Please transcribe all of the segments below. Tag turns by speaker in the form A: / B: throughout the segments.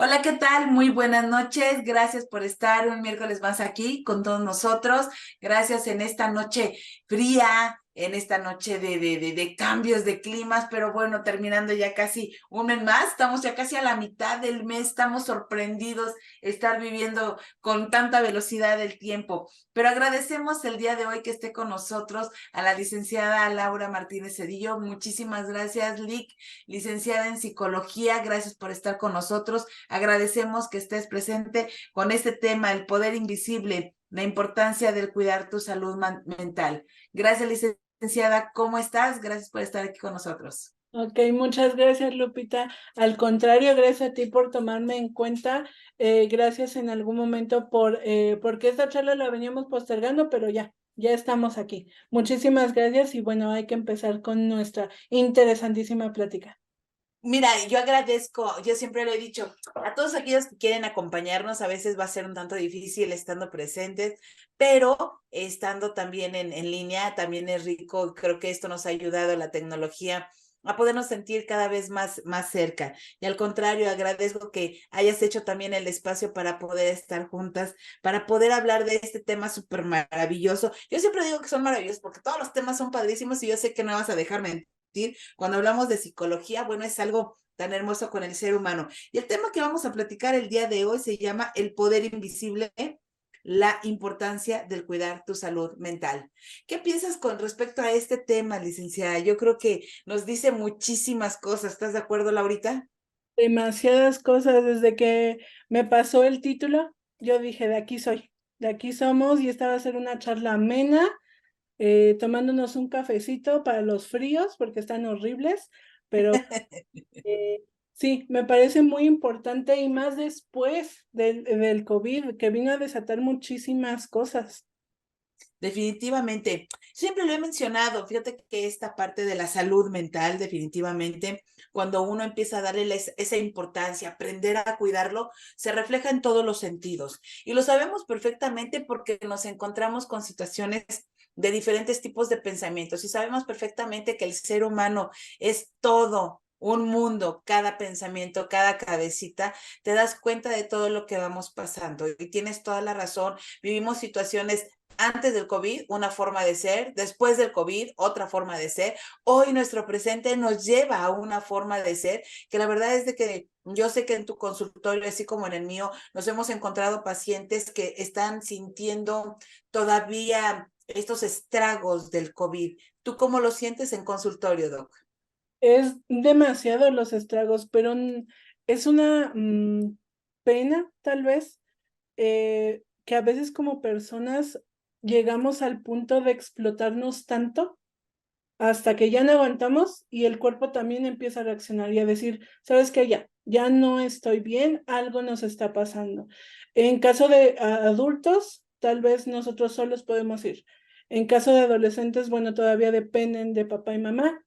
A: Hola, ¿qué tal? Muy buenas noches. Gracias por estar un miércoles más aquí con todos nosotros. Gracias en esta noche fría, en esta noche de cambios de climas, pero bueno, terminando ya casi un mes más. Estamos ya casi a la mitad del mes. Estamos sorprendidos estar viviendo con tanta velocidad el tiempo. Pero agradecemos el día de hoy que esté con nosotros a la licenciada Laura Martínez Cedillo. Muchísimas gracias, Lic, licenciada en psicología. Gracias por estar con nosotros. Agradecemos que estés presente con este tema, el poder invisible, la importancia del cuidar tu salud mental. Gracias, licenciada. ¿Cómo estás? Gracias por estar aquí con nosotros.
B: Ok, muchas gracias, Lupita. Al contrario, gracias a ti por tomarme en cuenta. Gracias en algún momento porque esta charla la veníamos postergando, pero ya estamos aquí. Muchísimas gracias y bueno, hay que empezar con nuestra interesantísima plática.
A: Mira, yo agradezco, yo siempre lo he dicho, a todos aquellos que quieren acompañarnos, a veces va a ser un tanto difícil estando presentes, pero estando también en línea, también es rico. Creo que esto nos ha ayudado la tecnología a podernos sentir cada vez más cerca. Y al contrario, agradezco que hayas hecho también el espacio para poder estar juntas, para poder hablar de este tema súper maravilloso. Yo siempre digo que son maravillosos porque todos los temas son padrísimos y yo sé que no vas a dejarme cuando hablamos de psicología. Bueno, es algo tan hermoso con el ser humano. Y el tema que vamos a platicar el día de hoy se llama el poder invisible, la importancia del cuidar tu salud mental. ¿Qué piensas con respecto a este tema, licenciada? Yo creo que nos dice muchísimas cosas. ¿Estás de acuerdo, Laurita?
B: Demasiadas cosas desde que me pasó el título, yo dije, de aquí soy, de aquí somos y esta va a ser una charla amena, tomándonos un cafecito para los fríos porque están horribles, pero Eh, sí, me parece muy importante y más después del COVID, que vino a desatar muchísimas cosas.
A: Definitivamente, siempre lo he mencionado. Fíjate que esta parte de la salud mental, definitivamente, cuando uno empieza a darle esa importancia, aprender a cuidarlo, se refleja en todos los sentidos. Y lo sabemos perfectamente porque nos encontramos con situaciones de diferentes tipos de pensamientos y sabemos perfectamente que el ser humano es todo un mundo. Cada pensamiento, cada cabecita, te das cuenta de todo lo que vamos pasando y tienes toda la razón. Vivimos situaciones antes del COVID, una forma de ser; después del COVID, otra forma de ser. Hoy nuestro presente nos lleva a una forma de ser que la verdad es de que yo sé que en tu consultorio, así como en el mío, nos hemos encontrado pacientes que están sintiendo todavía estos estragos del COVID. ¿Tú cómo lo sientes en consultorio, Doc?
B: Es demasiado los estragos, pero es una pena, tal vez, que a veces como personas llegamos al punto de explotarnos tanto hasta que ya no aguantamos y el cuerpo también empieza a reaccionar y a decir, ¿sabes qué? Ya no estoy bien, algo nos está pasando. En caso de adultos, tal vez nosotros solos podemos ir. En caso de adolescentes, bueno, todavía dependen de papá y mamá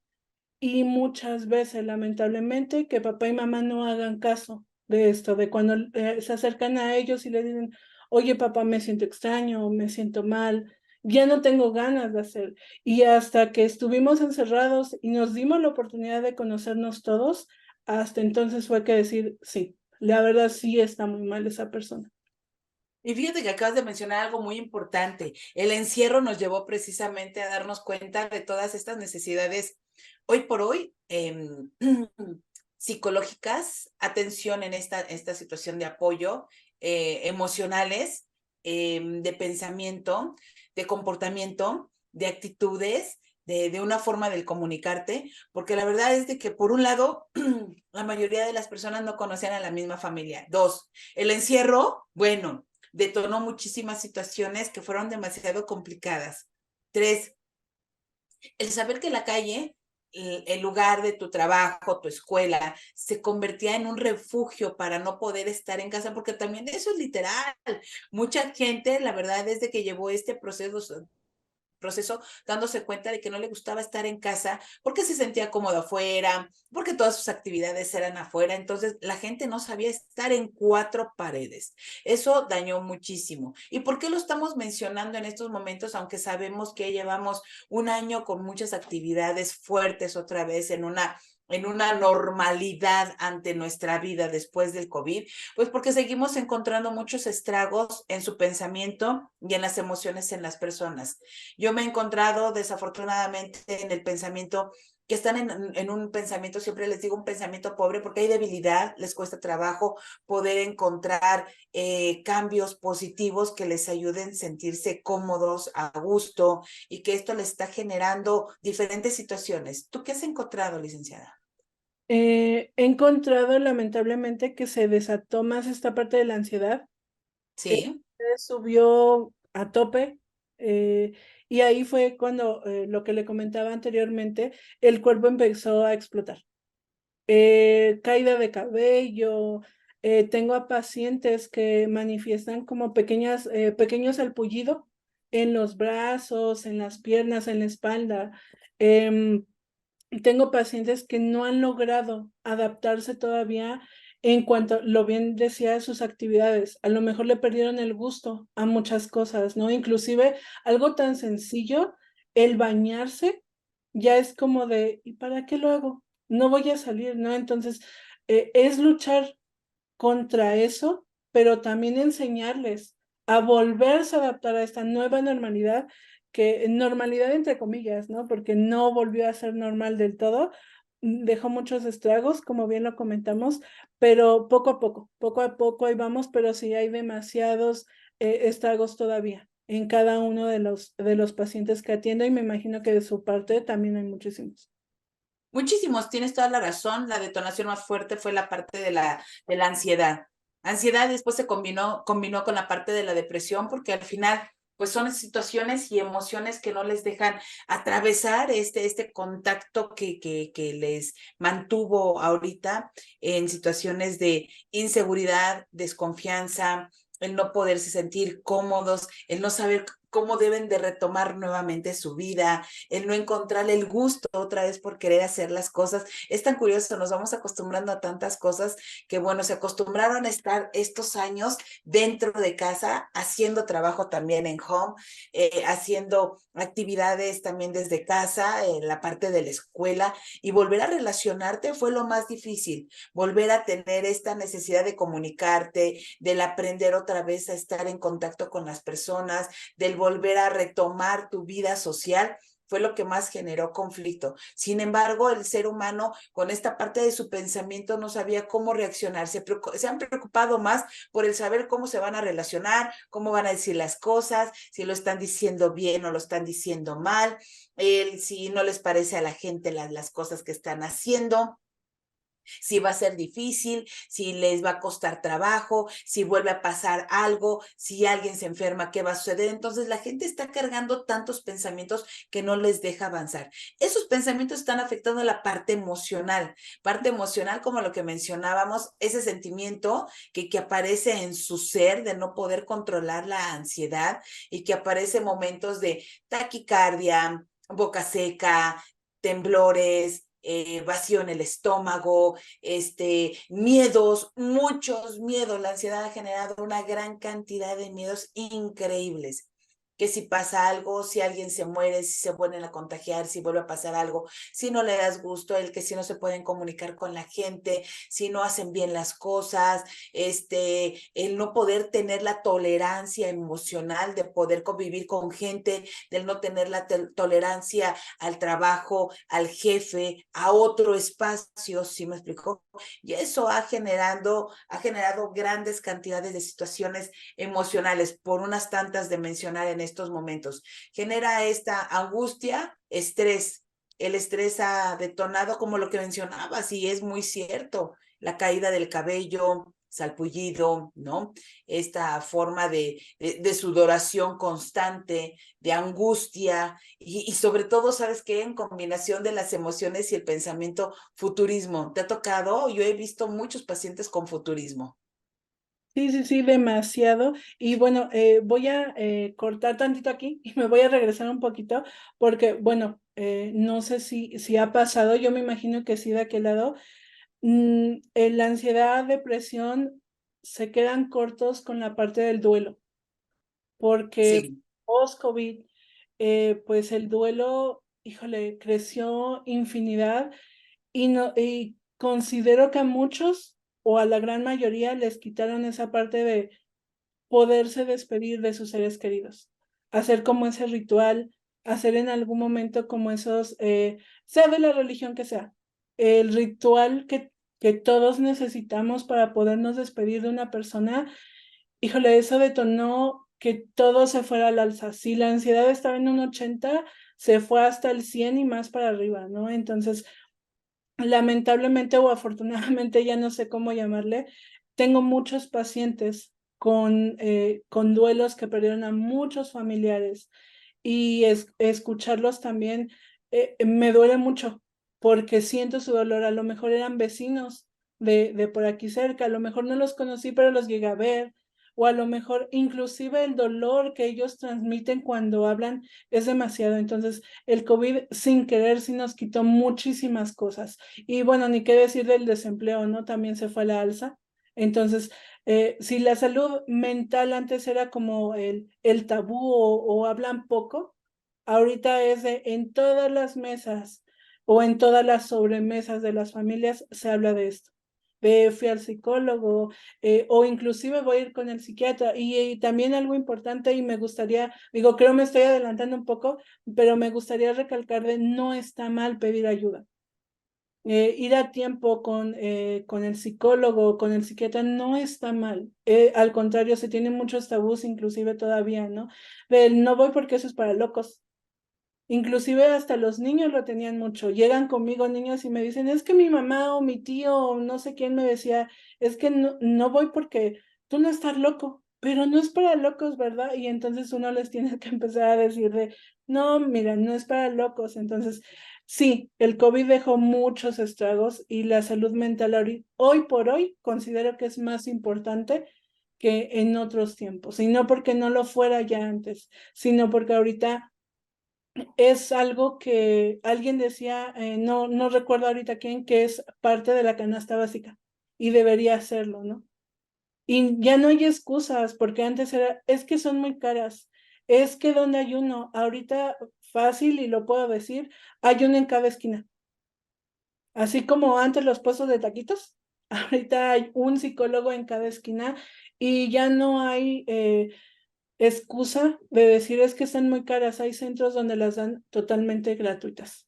B: y muchas veces, lamentablemente, que papá y mamá no hagan caso de esto, de cuando se acercan a ellos y le dicen, oye, papá, me siento extraño, me siento mal, ya no tengo ganas de hacer. Y hasta que estuvimos encerrados y nos dimos la oportunidad de conocernos todos, hasta entonces fue que decir, sí, la verdad sí está muy mal esa persona.
A: Y fíjate que acabas de mencionar algo muy importante. El encierro nos llevó precisamente a darnos cuenta de todas estas necesidades hoy por hoy, psicológicas, atención en esta situación de apoyo, emocionales, de pensamiento, de comportamiento, de actitudes, de una forma de comunicarte, porque la verdad es de que por un lado, la mayoría de las personas no conocían a la misma familia. Dos, el encierro, bueno, detonó muchísimas situaciones que fueron demasiado complicadas. Tres, el saber que la calle, el lugar de tu trabajo, tu escuela, se convertía en un refugio para no poder estar en casa, porque también eso es literal. Mucha gente, la verdad, desde que llevó este proceso dándose cuenta de que no le gustaba estar en casa porque se sentía cómodo afuera, porque todas sus actividades eran afuera. Entonces la gente no sabía estar en cuatro paredes. Eso dañó muchísimo. ¿Y por qué lo estamos mencionando en estos momentos, aunque sabemos que llevamos un año con muchas actividades fuertes otra vez en una en una normalidad ante nuestra vida después del COVID, pues porque seguimos encontrando muchos estragos en su pensamiento y en las emociones en las personas. Yo me he encontrado desafortunadamente en el pensamiento que están en un pensamiento, siempre les digo un pensamiento pobre, porque hay debilidad, les cuesta trabajo poder encontrar cambios positivos que les ayuden a sentirse cómodos, a gusto, y que esto les está generando diferentes situaciones. ¿Tú qué has encontrado, licenciada?
B: He encontrado lamentablemente que se desató más esta parte de la ansiedad,
A: Sí,
B: subió a tope, eh, y ahí fue cuando lo que le comentaba anteriormente, el cuerpo empezó a explotar. Caída de cabello, tengo a pacientes que manifiestan como pequeños salpullido en los brazos, en las piernas, en la espalda. Em, Tengo pacientes que no han logrado adaptarse todavía en cuanto, lo bien decía, de sus actividades. A lo mejor le perdieron el gusto a muchas cosas, ¿no? Inclusive algo tan sencillo, el bañarse, ya es como de, ¿y para qué lo hago? No voy a salir, ¿no? Entonces, es luchar contra eso, pero también enseñarles a volverse a adaptar a esta nueva normalidad, que normalidad entre comillas, ¿no? Porque no volvió a ser normal del todo, dejó muchos estragos, como bien lo comentamos, pero poco a poco ahí vamos, pero sí hay demasiados estragos todavía en cada uno de los pacientes que atiendo, y me imagino que de su parte también hay muchísimos.
A: muchísimos, tienes toda la razón. La detonación más fuerte fue la parte de la ansiedad. Ansiedad después se combinó con la parte de la depresión, porque al final, pues son situaciones y emociones que no les dejan atravesar este contacto que les mantuvo ahorita en situaciones de inseguridad, desconfianza, el no poderse sentir cómodos, el no saber cómo deben de retomar nuevamente su vida, el no encontrar el gusto otra vez por querer hacer las cosas. Es tan curioso, nos vamos acostumbrando a tantas cosas que, bueno, se acostumbraron a estar estos años dentro de casa, haciendo trabajo también en home, haciendo actividades también desde casa, en la parte de la escuela, y volver a relacionarte fue lo más difícil, volver a tener esta necesidad de comunicarte, del aprender otra vez a estar en contacto con las personas, del volver a retomar tu vida social, fue lo que más generó conflicto. Sin embargo, el ser humano con esta parte de su pensamiento no sabía cómo reaccionar. Se han preocupado más por el saber cómo se van a relacionar, cómo van a decir las cosas, si lo están diciendo bien o lo están diciendo mal, si no les parece a la gente las cosas que están haciendo, si va a ser difícil, si les va a costar trabajo, si vuelve a pasar algo, si alguien se enferma, ¿qué va a suceder? Entonces la gente está cargando tantos pensamientos que no les deja avanzar. Esos pensamientos están afectando la parte emocional como lo que mencionábamos, ese sentimiento que aparece en su ser de no poder controlar la ansiedad y que aparece en momentos de taquicardia, boca seca, temblores, vacío en el estómago, miedos, muchos miedos. La ansiedad ha generado una gran cantidad de miedos increíbles. Que si pasa algo, si alguien se muere, si se vuelven a contagiar, si vuelve a pasar algo, si no le das gusto, el que si no se pueden comunicar con la gente, si no hacen bien las cosas, el no poder tener la tolerancia emocional de poder convivir con gente, del no tener la tolerancia al trabajo, al jefe, a otro espacio, ¿sí me explicó? Y eso ha generado grandes cantidades de situaciones emocionales, por unas tantas de mencionar en estos momentos. Genera esta angustia, estrés. El estrés ha detonado, como lo que mencionabas, y es muy cierto, la caída del cabello, salpullido, ¿no? Esta forma de sudoración constante, de angustia, y sobre todo, ¿sabes qué? En combinación de las emociones y el pensamiento, futurismo. ¿Te ha tocado? Yo he visto muchos pacientes con futurismo.
B: Sí, sí, sí, demasiado. Y bueno, voy a cortar tantito aquí y me voy a regresar un poquito porque, bueno, no sé si ha pasado, yo me imagino que sí de aquel lado. La ansiedad, depresión se quedan cortos con la parte del duelo, porque
A: Sí.
B: post-COVID, pues el duelo, híjole, creció infinidad, y, no, y considero que a muchos o a la gran mayoría les quitaron esa parte de poderse despedir de sus seres queridos, hacer como ese ritual, hacer en algún momento como esos, sea de la religión que sea, el ritual que todos necesitamos para podernos despedir de una persona. Híjole, eso detonó que todo se fuera al alza. Si la ansiedad estaba en un 80, se fue hasta el 100 y más para arriba, ¿no? Entonces, lamentablemente o afortunadamente, ya no sé cómo llamarle, tengo muchos pacientes con duelos que perdieron a muchos familiares y escucharlos también me duele mucho porque siento su dolor. A lo mejor eran vecinos de por aquí cerca, a lo mejor no los conocí, pero los llegué a ver, o a lo mejor inclusive el dolor que ellos transmiten cuando hablan es demasiado. Entonces, el COVID sin querer sí nos quitó muchísimas cosas. Y bueno, ni qué decir del desempleo, ¿no? También se fue a la alza. Entonces, si la salud mental antes era como el tabú o hablan poco, ahorita es en todas las mesas o en todas las sobremesas de las familias se habla de esto. Fui al psicólogo o inclusive voy a ir con el psiquiatra. Y también algo importante y me gustaría, digo, creo me estoy adelantando un poco, pero me gustaría recalcar de no está mal pedir ayuda. Ir a tiempo con el psicólogo, con el psiquiatra, no está mal. Al contrario, se tienen muchos tabús, inclusive todavía, ¿no? No voy porque eso es para locos. Inclusive hasta los niños lo tenían mucho. Llegan conmigo niños y me dicen, es que mi mamá o mi tío o no sé quién me decía, es que no voy porque tú no estás loco, pero no es para locos, ¿verdad? Y entonces uno les tiene que empezar a decir de, no, mira, no es para locos. Entonces, sí, el COVID dejó muchos estragos y la salud mental hoy por hoy considero que es más importante que en otros tiempos. Y no porque no lo fuera ya antes, sino porque ahorita es algo que alguien decía, no recuerdo ahorita quién, que es parte de la canasta básica y debería hacerlo, ¿no? Y ya no hay excusas, porque antes era, es que son muy caras, es que donde hay uno, ahorita fácil y lo puedo decir, hay uno en cada esquina. Así como antes los puestos de taquitos, ahorita hay un psicólogo en cada esquina y ya no hay excusa de decir es que están muy caras. Hay centros donde las dan totalmente gratuitas.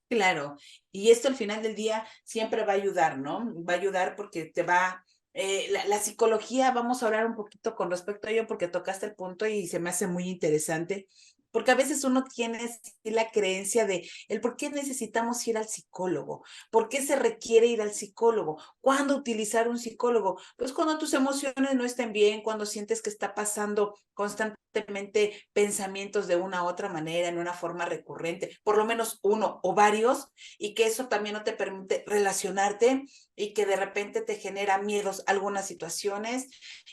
A: Claro, y esto al final del día siempre va a ayudar, ¿no? Va a ayudar porque te va, la psicología, vamos a hablar un poquito con respecto a ello porque tocaste el punto y se me hace muy interesante, porque a veces uno tiene la creencia de el por qué necesitamos ir al psicólogo, por qué se requiere ir al psicólogo, cuándo utilizar un psicólogo, pues cuando tus emociones no estén bien, cuando sientes que está pasando constantemente pensamientos de una u otra manera, en una forma recurrente, por lo menos uno o varios, y que eso también no te permite relacionarte y que de repente te genera miedos algunas situaciones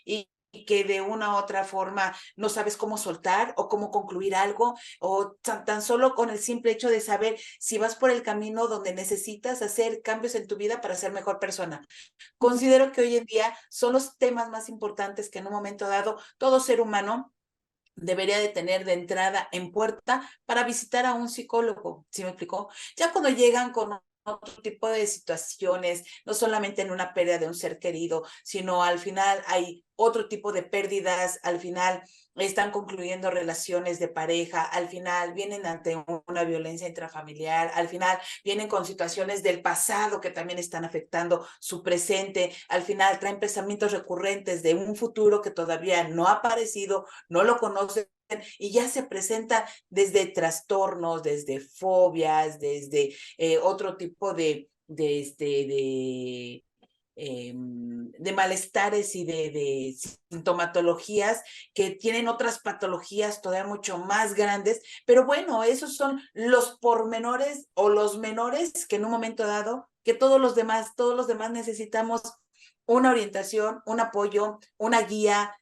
A: y que de una u otra forma no sabes cómo soltar o cómo concluir algo, o tan solo con el simple hecho de saber si vas por el camino donde necesitas hacer cambios en tu vida para ser mejor persona. Considero que hoy en día son los temas más importantes que en un momento dado todo ser humano debería de tener de entrada en puerta para visitar a un psicólogo, ¿sí me explicó? Ya cuando llegan con otro tipo de situaciones, no solamente en una pérdida de un ser querido, sino al final hay otro tipo de pérdidas, al final están concluyendo relaciones de pareja, al final vienen ante una violencia intrafamiliar, al final vienen con situaciones del pasado que también están afectando su presente, al final traen pensamientos recurrentes de un futuro que todavía no ha aparecido, no lo conocen y ya se presenta desde trastornos, desde fobias, desde otro tipo de malestares y de sintomatologías que tienen otras patologías todavía mucho más grandes, pero bueno, esos son los pormenores o los menores que en un momento dado, que todos los demás necesitamos una orientación, un apoyo, una guía,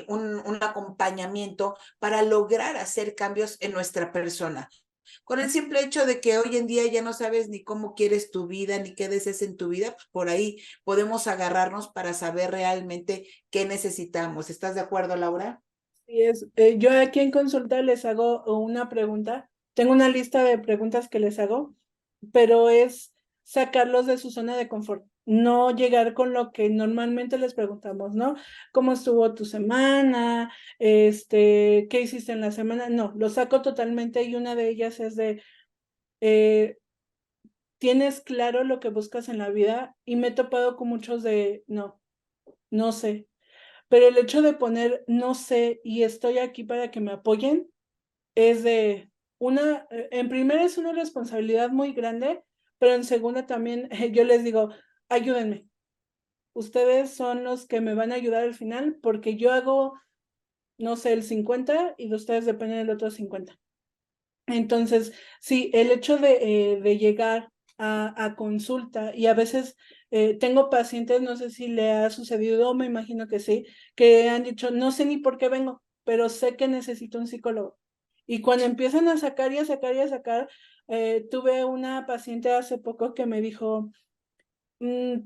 A: un acompañamiento para lograr hacer cambios en nuestra persona. Con el simple hecho de que hoy en día ya no sabes ni cómo quieres tu vida, ni qué deseas en tu vida, pues por ahí podemos agarrarnos para saber realmente qué necesitamos. ¿Estás de acuerdo, Laura?
B: Y yo aquí en consulta les hago una pregunta. Tengo una lista de preguntas que les hago pero es sacarlos de su zona de confort, no llegar con lo que normalmente les preguntamos, ¿no? ¿Cómo estuvo tu semana? ¿Qué hiciste en la semana? No, lo saco totalmente y una de ellas es de, eh, ¿tienes claro lo que buscas en la vida? Y me he topado con muchos de, no, no sé, pero el hecho de poner no sé y estoy aquí para que me apoyen es de en primera es una responsabilidad muy grande, pero en segunda también yo les digo, ayúdenme. Ustedes son los que me van a ayudar al final porque yo hago, no sé, el 50 y de ustedes depende el otro 50. Entonces, sí, el hecho de llegar a consulta y a veces tengo pacientes, no sé si le ha sucedido, me imagino que sí, que han dicho, no sé ni por qué vengo, pero sé que necesito un psicólogo. Y cuando empiezan a sacar y a sacar y a sacar, tuve una paciente hace poco que me dijo,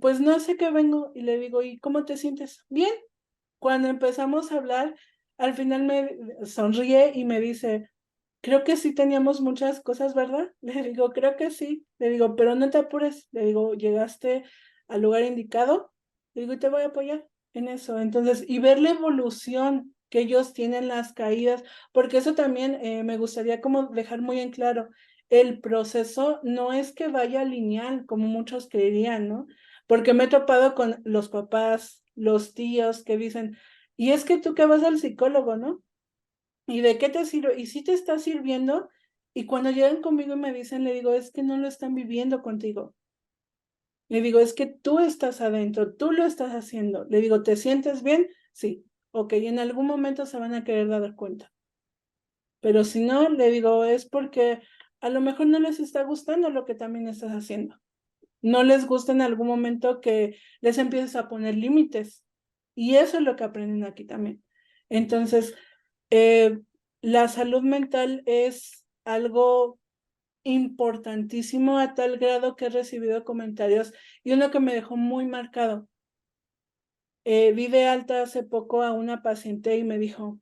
B: pues no sé qué vengo, y le digo, ¿y cómo te sientes? Bien. Cuando empezamos a hablar, al final me sonríe y me dice, creo que sí teníamos muchas cosas, ¿verdad? Le digo, creo que sí. Le digo, pero no te apures. Le digo, llegaste al lugar indicado. Le digo, y te voy a apoyar en eso. Entonces, y ver la evolución que ellos tienen, las caídas, porque eso también me gustaría como dejar muy en claro. El proceso no es que vaya lineal, como muchos creerían, ¿no? Porque me he topado con los papás, los tíos que dicen, y es que tú que vas al psicólogo, ¿no? ¿Y de qué te sirve? ¿Y si te está sirviendo? Y cuando llegan conmigo y me dicen, le digo, es que no lo están viviendo contigo. Le digo, es que tú estás adentro, tú lo estás haciendo. Le digo, ¿te sientes bien? Sí. Ok, en algún momento se van a querer dar cuenta. Pero si no, le digo, es porque a lo mejor no les está gustando lo que también estás haciendo. No les gusta en algún momento que les empieces a poner límites. Y eso es lo que aprenden aquí también. Entonces, eh, la salud mental es algo importantísimo a tal grado que he recibido comentarios y uno que me dejó muy marcado. Vi de alta hace poco a una paciente y me dijo,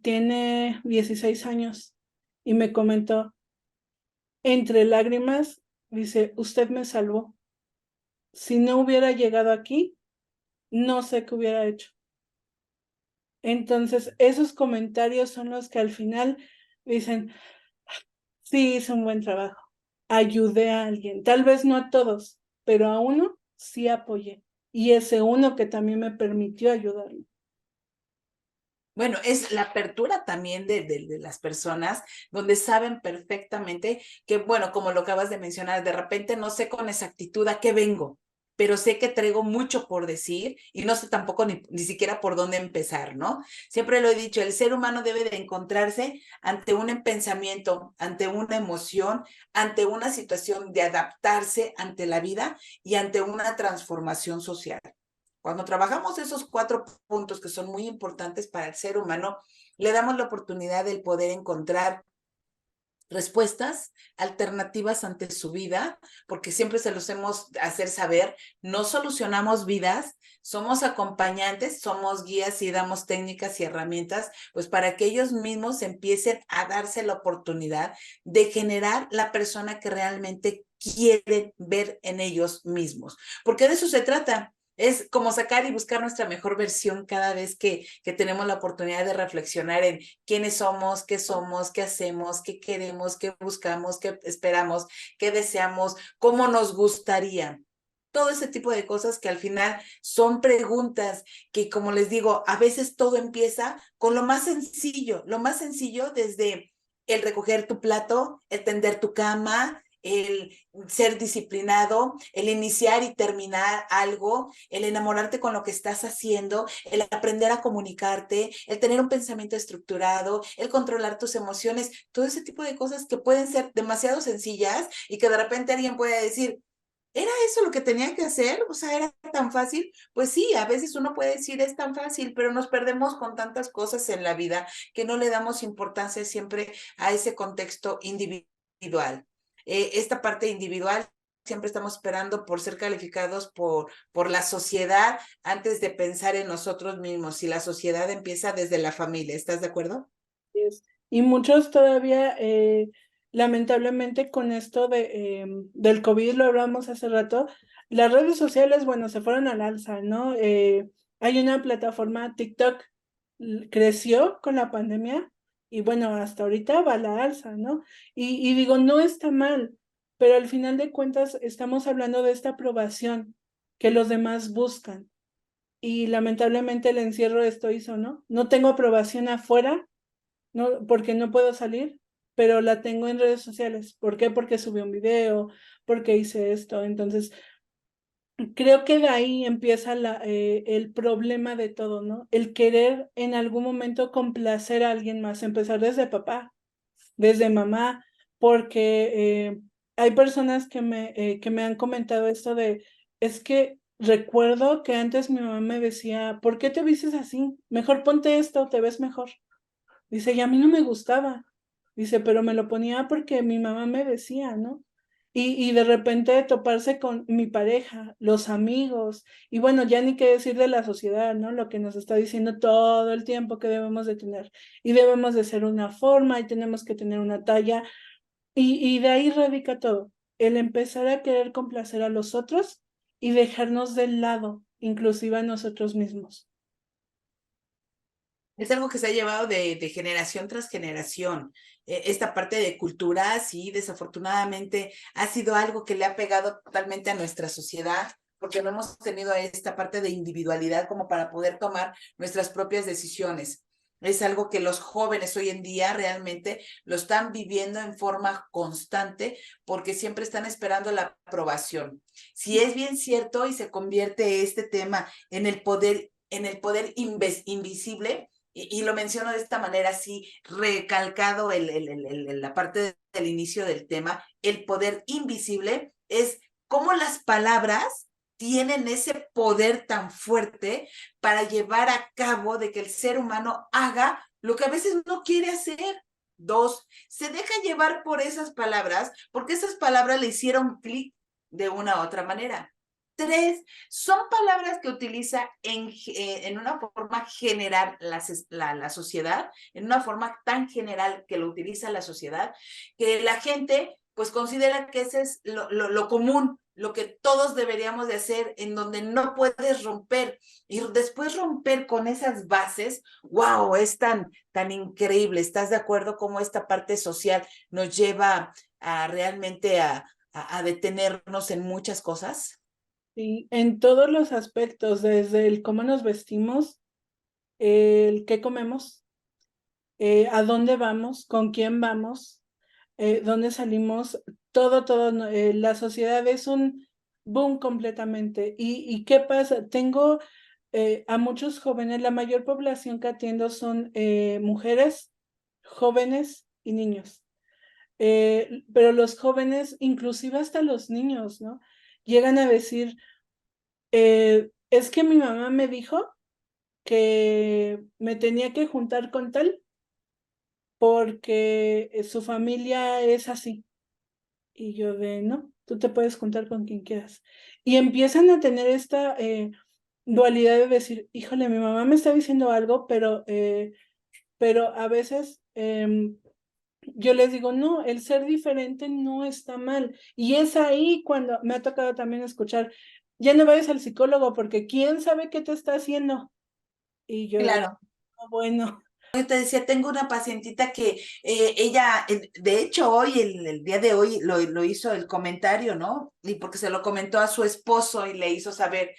B: tiene 16 años y me comentó, entre lágrimas, dice, usted me salvó. Si no hubiera llegado aquí, no sé qué hubiera hecho. Entonces, esos comentarios son los que al final dicen, sí, hice un buen trabajo, ayudé a alguien, tal vez no a todos, pero a uno sí apoyé. Y ese uno que también me permitió ayudarlo.
A: Bueno, es la apertura también de las personas donde saben perfectamente que, bueno, como lo acabas de mencionar, de repente no sé con exactitud a qué vengo, pero sé que traigo mucho por decir y no sé tampoco ni siquiera por dónde empezar, ¿no? Siempre lo he dicho, el ser humano debe de encontrarse ante un pensamiento, ante una emoción, ante una situación de adaptarse ante la vida y ante una transformación social. Cuando trabajamos esos 4 puntos que son muy importantes para el ser humano, le damos la oportunidad de poder encontrar respuestas alternativas ante su vida, porque siempre se los hemos hacer saber, no solucionamos vidas, somos acompañantes, somos guías y damos técnicas y herramientas, pues para que ellos mismos empiecen a darse la oportunidad de generar la persona que realmente quieren ver en ellos mismos, porque de eso se trata. Es como sacar y buscar nuestra mejor versión cada vez que tenemos la oportunidad de reflexionar en quiénes somos, qué hacemos, qué queremos, qué buscamos, qué esperamos, qué deseamos, cómo nos gustaría. Todo ese tipo de cosas que al final son preguntas que, como les digo, a veces todo empieza con lo más sencillo desde el recoger tu plato, el tender tu cama, el ser disciplinado, el iniciar y terminar algo, el enamorarte con lo que estás haciendo, el aprender a comunicarte, el tener un pensamiento estructurado, el controlar tus emociones, todo ese tipo de cosas que pueden ser demasiado sencillas y que de repente alguien puede decir, ¿era eso lo que tenía que hacer? O sea, ¿era tan fácil? Pues sí, a veces uno puede decir es tan fácil, pero nos perdemos con tantas cosas en la vida que no le damos importancia siempre a ese contexto individual. Esta parte individual siempre estamos esperando por ser calificados por la sociedad antes de pensar en nosotros mismos. Y la sociedad empieza desde la familia, ¿estás de acuerdo?
B: Y muchos todavía lamentablemente con esto del COVID, lo hablamos hace rato, las redes sociales, bueno, se fueron al alza, ¿no? Hay una plataforma, TikTok, creció con la pandemia y bueno, hasta ahorita va a la alza, ¿no? Y digo, no está mal, pero al final de cuentas estamos hablando de esta aprobación que los demás buscan. Y lamentablemente el encierro esto hizo, ¿no? No tengo aprobación afuera, no, porque no puedo salir, pero la tengo en redes sociales. ¿Por qué? Porque subí un video, porque hice esto. Entonces, creo que de ahí empieza el problema de todo, ¿no? El querer en algún momento complacer a alguien más, empezar desde papá, desde mamá, porque hay personas que me han comentado esto de, es que recuerdo que antes mi mamá me decía, ¿por qué te vistes así? Mejor ponte esto, te ves mejor. Dice, y a mí no me gustaba. Dice, pero me lo ponía porque mi mamá me decía, ¿no? Y de repente toparse con mi pareja, los amigos, y bueno, ya ni qué decir de la sociedad, ¿no? Lo que nos está diciendo todo el tiempo que debemos de tener. Y debemos de ser una forma y tenemos que tener una talla. Y de ahí radica todo. El empezar a querer complacer a los otros y dejarnos de lado, inclusive a nosotros mismos.
A: Es algo que se ha llevado de generación tras generación. Esta parte de cultura, sí, desafortunadamente ha sido algo que le ha pegado totalmente a nuestra sociedad, porque no hemos tenido esta parte de individualidad como para poder tomar nuestras propias decisiones. Es algo que los jóvenes hoy en día realmente lo están viviendo en forma constante porque siempre están esperando la aprobación. Si es bien cierto y se convierte este tema en el poder invisible, y lo menciono de esta manera, así recalcado la parte del inicio del tema, el poder invisible es cómo las palabras tienen ese poder tan fuerte para llevar a cabo de que el ser humano haga lo que a veces no quiere hacer. Dos, se deja llevar por esas palabras porque esas palabras le hicieron clic de una u otra manera. Tres, son palabras que utiliza en una forma general la sociedad, en una forma tan general que lo utiliza la sociedad, que la gente pues considera que ese es lo común, lo que todos deberíamos de hacer, en donde no puedes romper. Y después romper con esas bases, wow, es tan increíble. ¿Estás de acuerdo cómo esta parte social nos lleva a realmente a detenernos en muchas cosas?
B: Y en todos los aspectos, desde el cómo nos vestimos, el qué comemos, a dónde vamos, con quién vamos, dónde salimos, todo, ¿no? La sociedad es un boom completamente. ¿Y qué pasa? Tengo a muchos jóvenes, la mayor población que atiendo son mujeres, jóvenes y niños. Pero los jóvenes, inclusive hasta los niños, ¿no? Llegan a decir, es que mi mamá me dijo que me tenía que juntar con tal porque su familia es así. Y yo de, no, tú te puedes juntar con quien quieras. Y empiezan a tener esta dualidad de decir, híjole, mi mamá me está diciendo algo, pero a veces yo les digo, no, el ser diferente no está mal. Y es ahí cuando me ha tocado también escuchar, ya no vayas al psicólogo porque quién sabe qué te está haciendo. Y yo de,
A: Claro.
B: "Ah, bueno,
A: Yo te decía, tengo una pacientita que ella, de hecho, hoy, el día de hoy, lo hizo el comentario, ¿no? Y porque se lo comentó a su esposo y le hizo saber,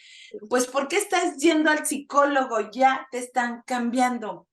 A: pues, ¿por qué estás yendo al psicólogo? Ya te están cambiando.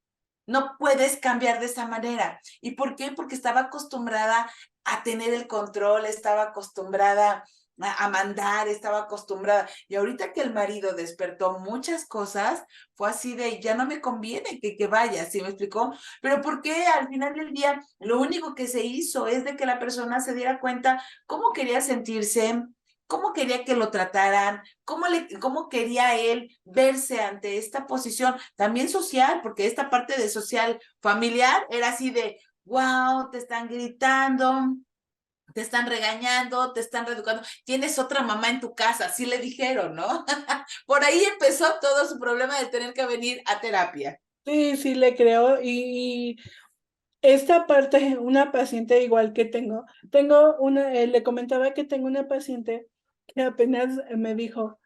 A: No puedes cambiar de esa manera. ¿Y por qué? Porque estaba acostumbrada a tener el control, estaba acostumbrada a mandar, estaba acostumbrada. Y ahorita que el marido despertó muchas cosas, fue así de, ya no me conviene que vaya, ¿sí me explicó? Pero ¿por qué al final del día lo único que se hizo es de que la persona se diera cuenta cómo quería sentirse, cómo quería que lo trataran, cómo quería él verse ante esta posición, también social, porque esta parte de social familiar era así de, wow, te están gritando, te están regañando, te están reeducando, tienes otra mamá en tu casa, así le dijeron, ¿no? Por ahí empezó todo su problema de tener que venir a terapia.
B: sí, sí le creo. esta parte, una paciente igual que tengo una, le comentaba que tengo una paciente que apenas me dijo,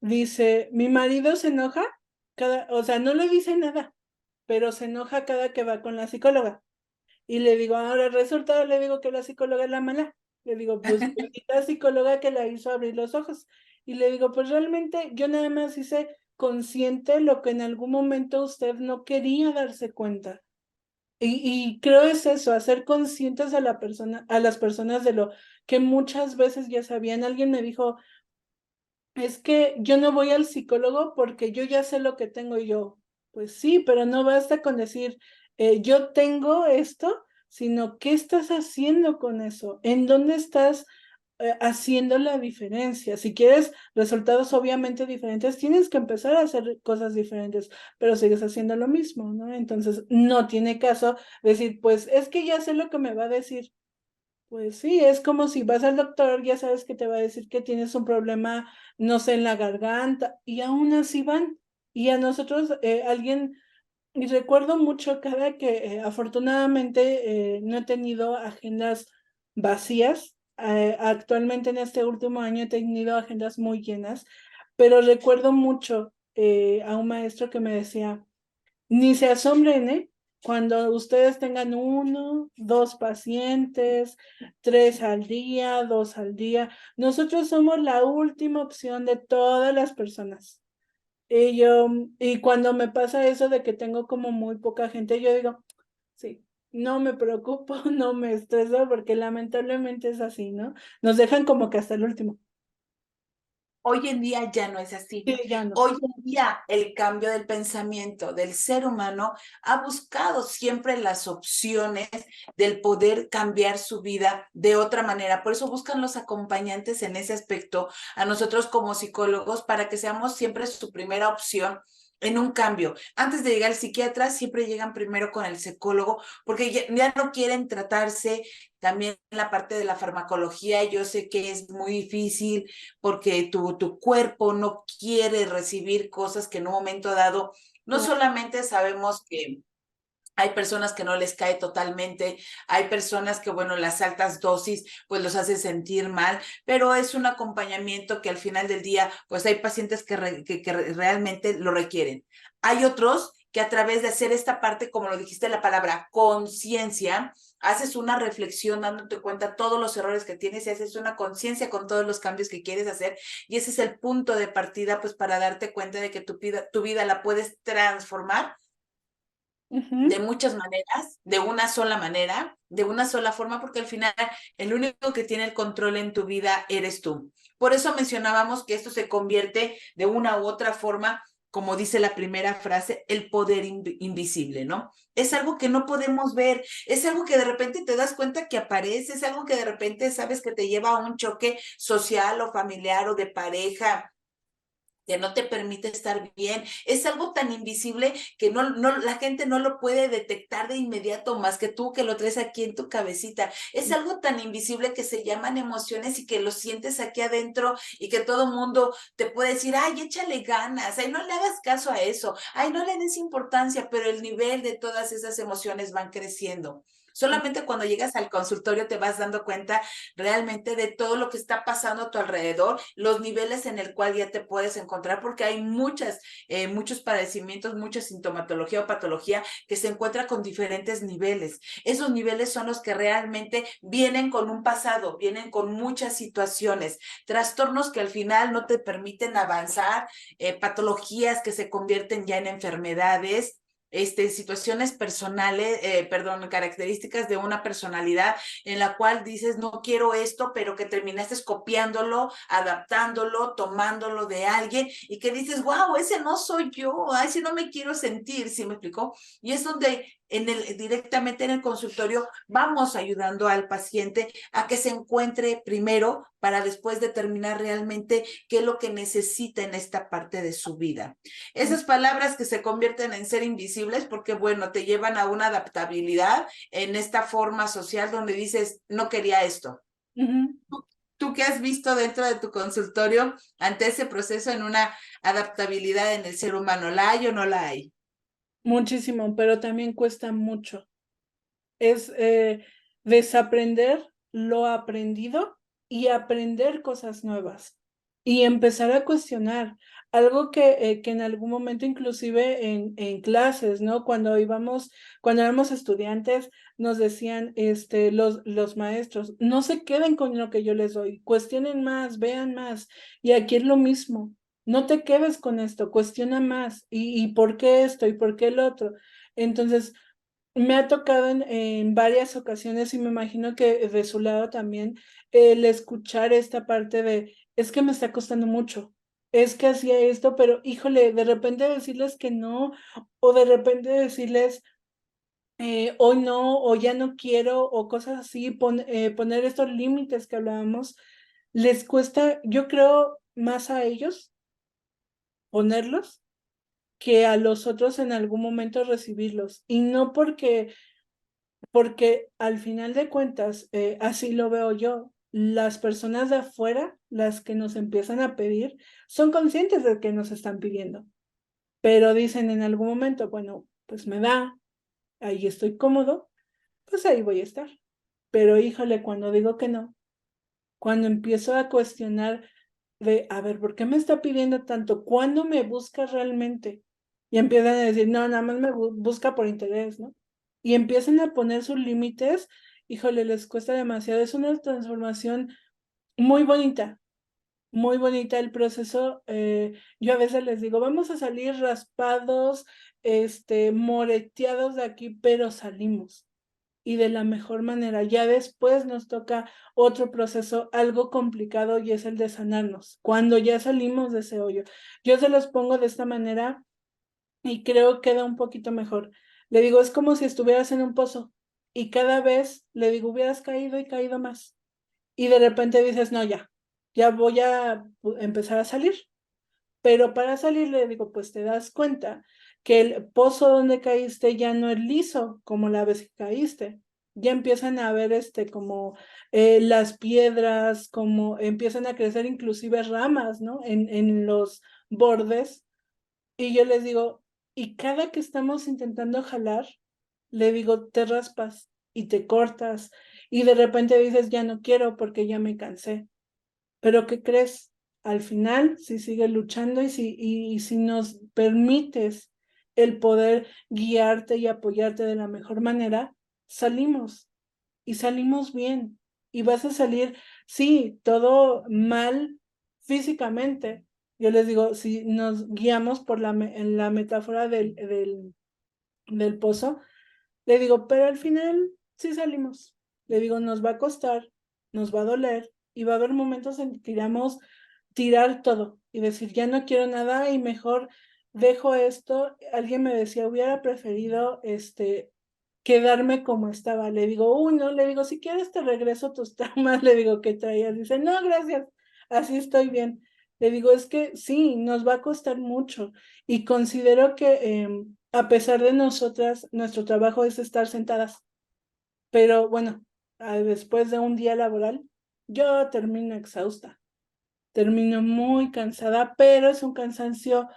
B: dice, mi marido se enoja o sea, no le dice nada, pero se enoja cada que va con la psicóloga. Y le digo, ahora resulta, le digo que la psicóloga es la mala. Le digo, pues la psicóloga que la hizo abrir los ojos. Y le digo, pues realmente yo nada más hice consciente lo que en algún momento usted no quería darse cuenta. Y creo es eso, hacer conscientes a la persona, a las personas de lo que muchas veces ya sabían. Alguien me dijo, es que yo no voy al psicólogo porque yo ya sé lo que tengo y yo. Pues sí, pero no basta con decir, yo tengo esto, sino qué estás haciendo con eso, en dónde estás haciendo la diferencia. Si quieres resultados obviamente diferentes, tienes que empezar a hacer cosas diferentes, pero sigues haciendo lo mismo, ¿no? Entonces, no tiene caso decir, pues es que ya sé lo que me va a decir. Pues sí, es como si vas al doctor, ya sabes que te va a decir que tienes un problema, no sé, en la garganta, y aún así van. Y a nosotros, alguien, y recuerdo mucho cada que afortunadamente no he tenido agendas vacías. Actualmente en este último año he tenido agendas muy llenas, pero recuerdo mucho a un maestro que me decía, ni se asombren, ¿eh? Cuando ustedes tengan uno, dos pacientes, tres al día, dos al día, nosotros somos la última opción de todas las personas. Y cuando me pasa eso de que tengo como muy poca gente, yo digo, sí, no me preocupo, no me estreso, porque lamentablemente es así, ¿no? Nos dejan como que hasta el último.
A: Hoy en día ya no es así.
B: Sí, ya no.
A: Hoy en día el cambio del pensamiento del ser humano ha buscado siempre las opciones del poder cambiar su vida de otra manera. Por eso buscan los acompañantes en ese aspecto a nosotros como psicólogos para que seamos siempre su primera opción en un cambio. Antes de llegar al psiquiatra, siempre llegan primero con el psicólogo porque ya no quieren tratarse. También la parte de la farmacología, yo sé que es muy difícil porque tu cuerpo no quiere recibir cosas que en un momento dado, no
B: Claro.
A: solamente sabemos que hay personas que no les cae totalmente, hay personas que, bueno, las altas dosis pues los hace sentir mal, pero es un acompañamiento que al final del día, pues hay pacientes que realmente lo requieren. Hay otros que a través de hacer esta parte, como lo dijiste la palabra, conciencia, haces una reflexión dándote cuenta todos los errores que tienes y haces una conciencia con todos los cambios que quieres hacer y ese es el punto de partida pues para darte cuenta de que tu vida la puedes transformar de
B: Ujú.
A: muchas maneras, de una sola manera, de una sola forma, porque al final el único que tiene el control en tu vida eres tú. Por eso mencionábamos que esto se convierte de una u otra forma, como dice la primera frase, el poder invisible, ¿no? Es algo que no podemos ver, es algo que de repente te das cuenta que aparece, es algo que de repente sabes que te lleva a un choque social o familiar o de pareja que no te permite estar bien. Es algo tan invisible que la gente no lo puede detectar de inmediato más que tú que lo traes aquí en tu cabecita. Es algo tan invisible que se llaman emociones y que lo sientes aquí adentro y que todo mundo te puede decir, ay, échale ganas, ay, no le hagas caso a eso, ay, no le des importancia, pero el nivel de todas esas emociones van creciendo. Solamente cuando llegas al consultorio te vas dando cuenta realmente de todo lo que está pasando a tu alrededor, los niveles en el cual ya te puedes encontrar, porque hay muchos padecimientos, mucha sintomatología o patología que se encuentra con diferentes niveles. Esos niveles son los que realmente vienen con un pasado, vienen con muchas situaciones, trastornos que al final no te permiten avanzar, patologías que se convierten ya en enfermedades, situaciones personales, perdón, características de una personalidad en la cual dices, no quiero esto, pero que terminaste copiándolo, adaptándolo, tomándolo de alguien y que dices, wow, ese no soy yo, ay, si no me quiero sentir, ¿sí me explicó? Y es donde directamente en el consultorio vamos ayudando al paciente a que se encuentre primero para después determinar realmente qué es lo que necesita en esta parte de su vida. Esas palabras que se convierten en ser invisibles porque, bueno, te llevan a una adaptabilidad en esta forma social donde dices, no quería esto.
B: Ujú.
A: ¿Tú qué has visto dentro de tu consultorio ante ese proceso en una adaptabilidad en el ser humano? ¿La hay o no la hay?
B: Muchísimo, pero también cuesta mucho. es desaprender lo aprendido y aprender cosas nuevas y empezar a cuestionar algo que en algún momento inclusive en clases, ¿no? Cuando éramos estudiantes, nos decían los maestros, no se queden con lo que yo les doy, cuestionen más, vean más. Y aquí es lo mismo, no te quedes con esto, cuestiona más. Y por qué esto? ¿Y por qué el otro? Entonces, me ha tocado en varias ocasiones y me imagino que de su lado también el escuchar esta parte de, es que me está costando mucho, es que hacía esto, pero híjole, de repente decirles que no, o de repente decirles, hoy no, o ya no quiero, o cosas así, poner estos límites que hablábamos, les cuesta, yo creo, más a ellos ponerlos que a los otros en algún momento recibirlos. Y no porque al final de cuentas, así lo veo yo, las personas de afuera, las que nos empiezan a pedir, son conscientes de que nos están pidiendo, pero dicen en algún momento, bueno, pues me da, ahí estoy cómodo, pues ahí voy a estar. Pero híjole, cuando digo que no, cuando empiezo a cuestionar de, a ver, ¿por qué me está pidiendo tanto? ¿Cuándo me busca realmente? Y empiezan a decir, no, nada más me busca por interés, ¿no? Y empiezan a poner sus límites, híjole, les cuesta demasiado. Es una transformación muy bonita, muy bonita el proceso. Yo a veces les digo, vamos a salir raspados, moreteados de aquí, pero salimos y de la mejor manera. Ya después nos toca otro proceso algo complicado y es el de sanarnos, cuando ya salimos de ese hoyo. Yo se los pongo de esta manera y creo que queda un poquito mejor. Le digo, es como si estuvieras en un pozo y cada vez, le digo, hubieras caído y caído más. Y de repente dices, no, ya voy a empezar a salir. Pero para salir le digo, pues te das cuenta que el pozo donde caíste ya no es liso como la vez que caíste. Ya empiezan a ver como las piedras, como empiezan a crecer inclusive ramas, ¿no? En los bordes. Y yo les digo, y cada que estamos intentando jalar, le digo, te raspas y te cortas y de repente dices, ya no quiero porque ya me cansé. Pero ¿qué crees? Al final, si sigues luchando y si nos permites el poder guiarte y apoyarte de la mejor manera, salimos y salimos bien. Y vas a salir, sí, todo mal físicamente. Yo les digo, si nos guiamos por en la metáfora del pozo, le digo, pero al final sí salimos. Le digo, nos va a costar, nos va a doler y va a haber momentos en que queramos tirar todo y decir, ya no quiero nada y mejor dejo esto. Alguien me decía, hubiera preferido quedarme como estaba. Le digo, uy, no, le digo, si quieres te regreso tus traumas, le digo, ¿qué traías? Dice, no, gracias, así estoy bien. Le digo, es que sí, nos va a costar mucho y considero que a pesar de nosotras, nuestro trabajo es estar sentadas, pero bueno, después de un día laboral, yo termino exhausta, termino muy cansada, pero es un cansancio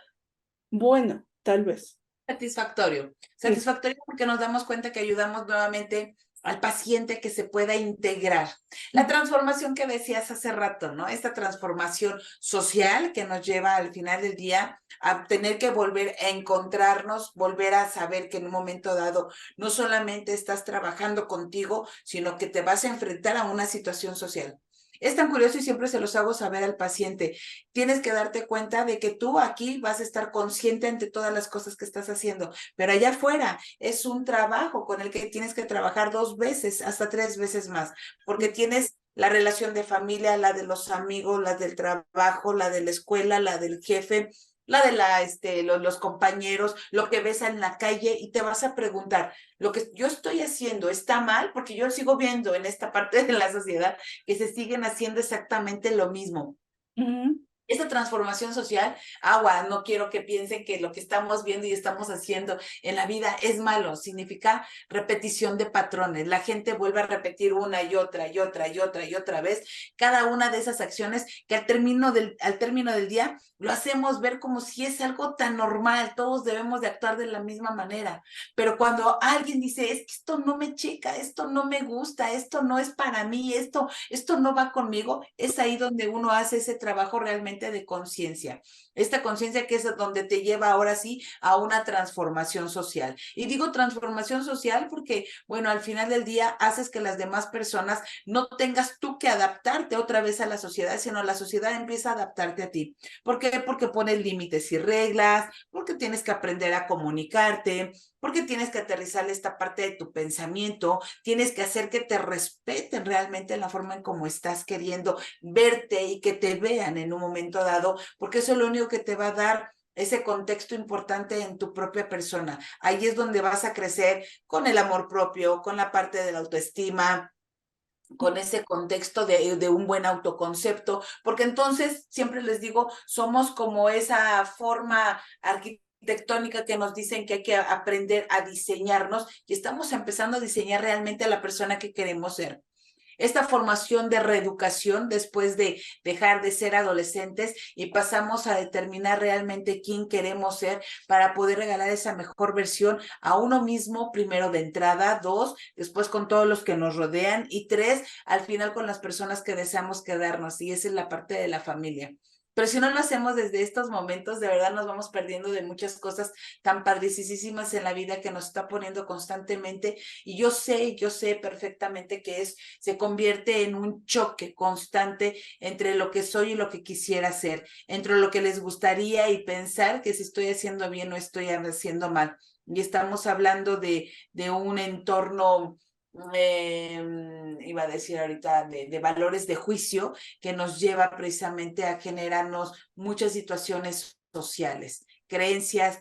B: bueno, tal vez.
A: Satisfactorio,
B: Sí.
A: satisfactorio porque nos damos cuenta que ayudamos nuevamente al paciente que se pueda integrar. La transformación que decías hace rato, ¿no? Esta transformación social que nos lleva al final del día a tener que volver a encontrarnos, volver a saber que en un momento dado no solamente estás trabajando contigo, sino que te vas a enfrentar a una situación social. Es tan curioso y siempre se los hago saber al paciente. Tienes que darte cuenta de que tú aquí vas a estar consciente ante todas las cosas que estás haciendo, pero allá afuera es un trabajo con el que tienes que trabajar 2 veces, hasta 3 veces más, porque tienes la relación de familia, la de los amigos, la del trabajo, la de la escuela, la del jefe, la de los compañeros, lo que ves en la calle y te vas a preguntar, ¿lo que yo estoy haciendo está mal? Porque yo sigo viendo en esta parte de la sociedad que se siguen haciendo exactamente lo mismo.
B: Uh -huh.
A: Esta transformación social, agua, no quiero que piensen que lo que estamos viendo y estamos haciendo en la vida es malo, significa repetición de patrones. La gente vuelve a repetir una y otra y otra y otra y otra vez cada una de esas acciones que al término del día lo hacemos ver como si es algo tan normal, todos debemos de actuar de la misma manera. Pero cuando alguien dice, es que esto no me checa, esto no me gusta, esto no es para mí, esto no va conmigo, es ahí donde uno hace ese trabajo realmente de conciencia. Esta conciencia que es donde te lleva ahora sí a una transformación social. Y digo transformación social porque, bueno, al final del día haces que las demás personas no tengas tú que adaptarte otra vez a la sociedad, sino la sociedad empieza a adaptarte a ti. ¿Por qué? Porque pones límites y reglas, porque tienes que aprender a comunicarte, porque tienes que aterrizar esta parte de tu pensamiento, tienes que hacer que te respeten realmente en la forma en cómo estás queriendo verte y que te vean en un momento dado, porque eso es lo único que te va a dar ese contexto importante en tu propia persona. Ahí es donde vas a crecer con el amor propio, con la parte de la autoestima, con ese contexto de un buen autoconcepto, porque entonces, siempre les digo, somos como esa forma arquitectónica que nos dicen que hay que aprender a diseñarnos y estamos empezando a diseñar realmente a la persona que queremos ser. Esta formación de reeducación después de dejar de ser adolescentes y pasamos a determinar realmente quién queremos ser para poder regalar esa mejor versión a uno mismo, primero de entrada, dos, después con todos los que nos rodean y tres, al final con las personas que deseamos quedarnos y esa es la parte de la familia. Pero si no lo hacemos desde estos momentos, de verdad nos vamos perdiendo de muchas cosas tan padricísimas en la vida que nos está poniendo constantemente. Y yo sé perfectamente que se convierte en un choque constante entre lo que soy y lo que quisiera ser, entre lo que les gustaría y pensar que si estoy haciendo bien o estoy haciendo mal. Y estamos hablando de un entorno iba a decir ahorita, de valores de juicio que nos lleva precisamente a generarnos muchas situaciones sociales, creencias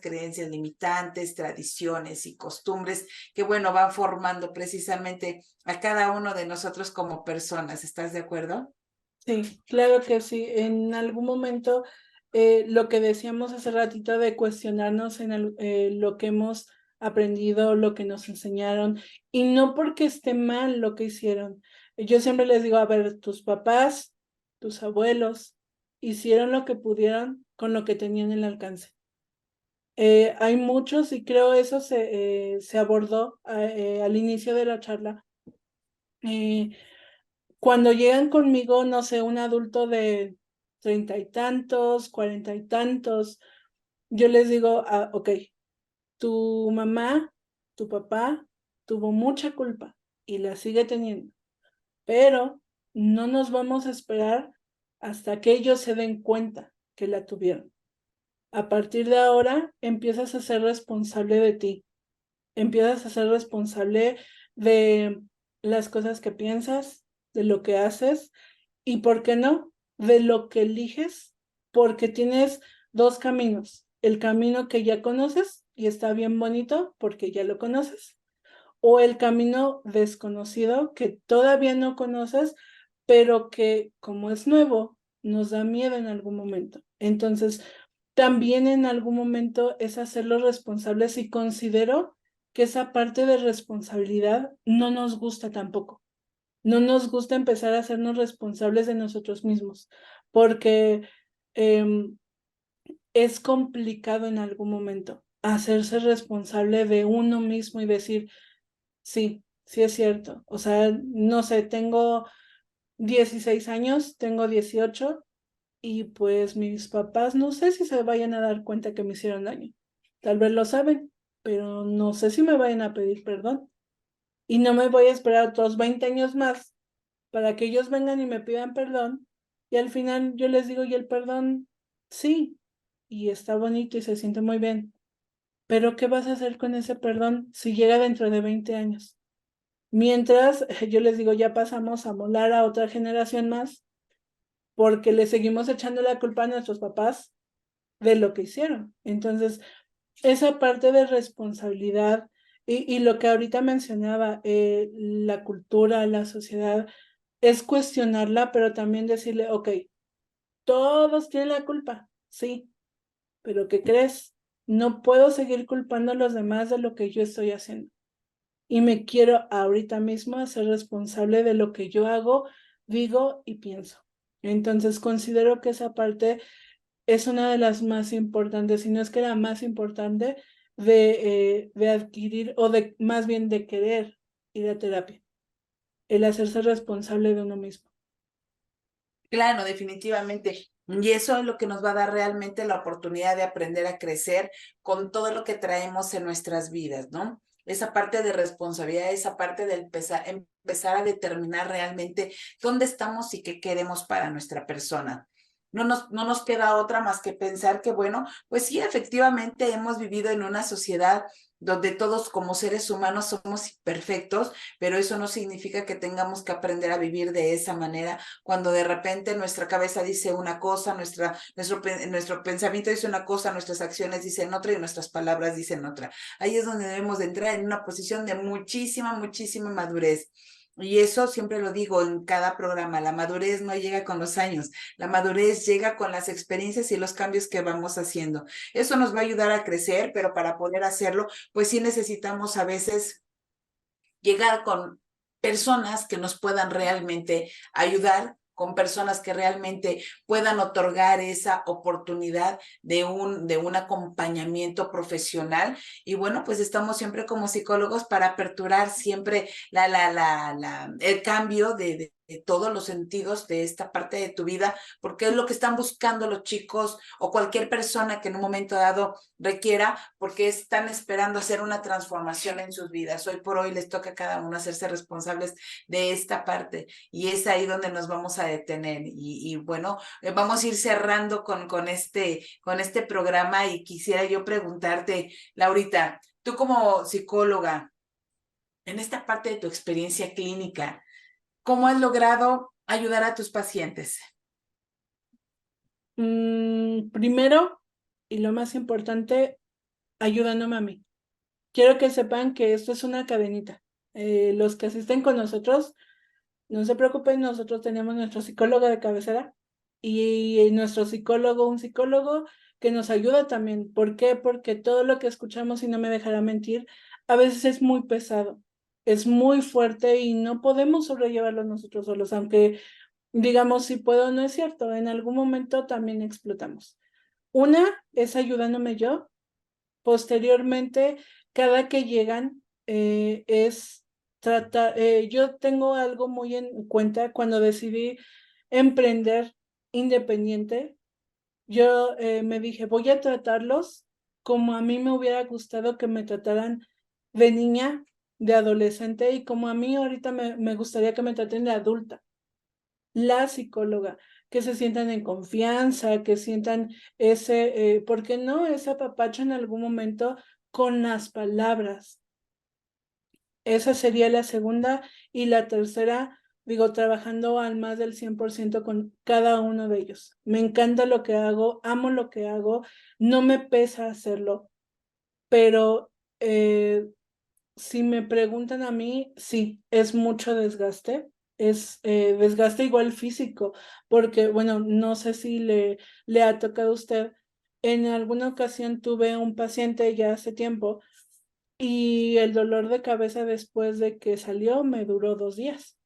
A: limitantes, tradiciones y costumbres que, bueno, van formando precisamente a cada uno de nosotros como personas. ¿Estás de acuerdo?
B: Sí, claro que sí. En algún momento, lo que decíamos hace ratito de cuestionarnos en lo que hemos aprendido, lo que nos enseñaron, y no porque esté mal lo que hicieron. Yo siempre les digo, a ver, tus papás, tus abuelos, hicieron lo que pudieron con lo que tenían en el alcance. Hay muchos, y creo eso se abordó al inicio de la charla. Cuando llegan conmigo, no sé, un adulto de 30 y tantos, 40 y tantos, yo les digo, ok, tu mamá, tu papá tuvo mucha culpa y la sigue teniendo, pero no nos vamos a esperar hasta que ellos se den cuenta que la tuvieron. A partir de ahora, empiezas a ser responsable de ti, empiezas a ser responsable de las cosas que piensas, de lo que haces y, ¿por qué no?, de lo que eliges, porque tienes dos caminos. El camino que ya conoces y está bien bonito porque ya lo conoces, o el camino desconocido que todavía no conoces, pero que como es nuevo, nos da miedo en algún momento. Entonces, también en algún momento es hacerlos responsables y considero que esa parte de responsabilidad no nos gusta tampoco. No nos gusta empezar a hacernos responsables de nosotros mismos, porque es complicado en algún momento hacerse responsable de uno mismo y decir, sí, sí es cierto. O sea, no sé, tengo 16 años, tengo 18 y pues mis papás no sé si se vayan a dar cuenta que me hicieron daño. Tal vez lo saben, pero no sé si me vayan a pedir perdón. Y no me voy a esperar otros 20 años más para que ellos vengan y me pidan perdón. Y al final yo les digo, y el perdón, sí, y está bonito y se siente muy bien. Pero ¿qué vas a hacer con ese perdón si llega dentro de 20 años? Mientras, yo les digo, ya pasamos a molar a otra generación más porque le seguimos echando la culpa a nuestros papás de lo que hicieron. Entonces, esa parte de responsabilidad y lo que ahorita mencionaba, la cultura, la sociedad, es cuestionarla, pero también decirle, ok, todos tienen la culpa, sí, pero ¿qué crees? No puedo seguir culpando a los demás de lo que yo estoy haciendo. Y me quiero ahorita mismo hacer responsable de lo que yo hago, digo y pienso. Entonces considero que esa parte es una de las más importantes, si no es que la más importante de adquirir o de más bien de querer ir a terapia, el hacerse responsable de uno mismo.
A: Claro, definitivamente. Y eso es lo que nos va a dar realmente la oportunidad de aprender a crecer con todo lo que traemos en nuestras vidas, ¿no? Esa parte de responsabilidad, esa parte de empezar a determinar realmente dónde estamos y qué queremos para nuestra persona. No nos queda otra más que pensar que, bueno, pues sí, efectivamente hemos vivido en una sociedad donde todos como seres humanos somos imperfectos, pero eso no significa que tengamos que aprender a vivir de esa manera cuando de repente nuestra cabeza dice una cosa, nuestro pensamiento dice una cosa, nuestras acciones dicen otra y nuestras palabras dicen otra. Ahí es donde debemos de entrar en una posición de muchísima, muchísima madurez. Y eso siempre lo digo en cada programa, la madurez no llega con los años, la madurez llega con las experiencias y los cambios que vamos haciendo. Eso nos va a ayudar a crecer, pero para poder hacerlo, pues sí necesitamos a veces llegar con personas que nos puedan realmente ayudar, con personas que realmente puedan otorgar esa oportunidad de un acompañamiento profesional. Y bueno, pues estamos siempre como psicólogos para aperturar siempre el cambio de todos los sentidos de esta parte de tu vida, porque es lo que están buscando los chicos o cualquier persona que en un momento dado requiera, porque están esperando hacer una transformación en sus vidas. Hoy por hoy les toca a cada uno hacerse responsables de esta parte y es ahí donde nos vamos a detener. Y bueno, vamos a ir cerrando con este programa y quisiera yo preguntarte, Laurita, tú como psicóloga, en esta parte de tu experiencia clínica, ¿cómo has logrado ayudar a tus pacientes?
B: Primero, y lo más importante, ayudándome a mí. Quiero que sepan que esto es una cadenita. Los que asisten con nosotros, no se preocupen, nosotros tenemos nuestro psicólogo de cabecera y nuestro psicólogo, un psicólogo que nos ayuda también. ¿Por qué? Porque todo lo que escuchamos, y no me dejará mentir, a veces es muy pesado, es muy fuerte y no podemos sobrellevarlo nosotros solos, aunque digamos si puedo, no es cierto, en algún momento también explotamos. Una es ayudándome yo. Posteriormente, cada que llegan, es tratar, yo tengo algo muy en cuenta cuando decidí emprender independiente. Yo me dije, voy a tratarlos como a mí me hubiera gustado que me trataran de niña, de adolescente y como a mí ahorita me gustaría que me traten de adulta, la psicóloga, que se sientan en confianza, que sientan ese, ¿por qué no? Ese apapacho en algún momento con las palabras. Esa sería la segunda y la tercera, digo, trabajando al más del 100% con cada uno de ellos. Me encanta lo que hago, amo lo que hago, no me pesa hacerlo, pero si me preguntan a mí, sí, es mucho desgaste, es desgaste igual físico, porque, bueno, no sé si le ha tocado a usted. En alguna ocasión tuve un paciente ya hace tiempo y el dolor de cabeza después de que salió me duró 2 días.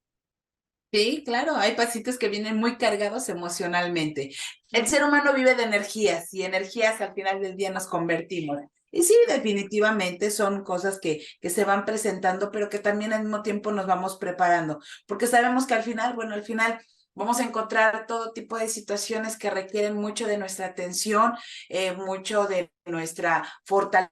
A: Sí, claro, hay pacientes que vienen muy cargados emocionalmente. El
B: Ujú.
A: ser humano vive de energías y energías al final del día nos convertimos. Y sí, definitivamente son cosas que se van presentando, pero que también al mismo tiempo nos vamos preparando, porque sabemos que al final, bueno, al final vamos a encontrar todo tipo de situaciones que requieren mucho de nuestra atención, mucho de nuestra fortaleza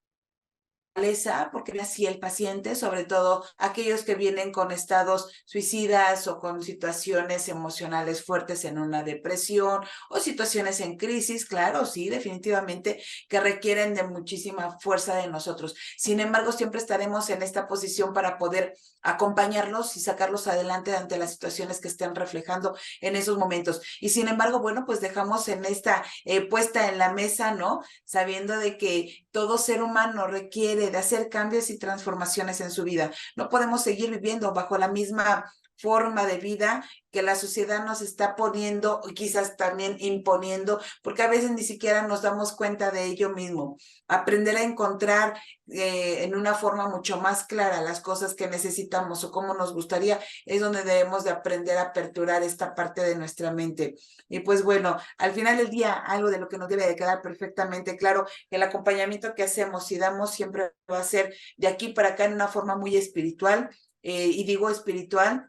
A: porque así el paciente, sobre todo aquellos que vienen con estados suicidas o con situaciones emocionales fuertes en una depresión o situaciones en crisis, claro, sí, definitivamente que requieren de muchísima fuerza de nosotros. Sin embargo, siempre estaremos en esta posición para poder acompañarlos y sacarlos adelante ante las situaciones que estén reflejando en esos momentos. Y sin embargo, bueno, pues dejamos en esta puesta en la mesa, ¿no? Sabiendo de que todo ser humano requiere de hacer cambios y transformaciones en su vida. No podemos seguir viviendo bajo la misma forma de vida que la sociedad nos está poniendo y quizás también imponiendo, porque a veces ni siquiera nos damos cuenta de ello mismo. Aprender a encontrar en una forma mucho más clara las cosas que necesitamos o cómo nos gustaría, es donde debemos de aprender a aperturar esta parte de nuestra mente. Y pues bueno, al final del día, algo de lo que nos debe de quedar perfectamente claro, el acompañamiento que hacemos y damos siempre va a ser de aquí para acá en una forma muy espiritual, y digo espiritual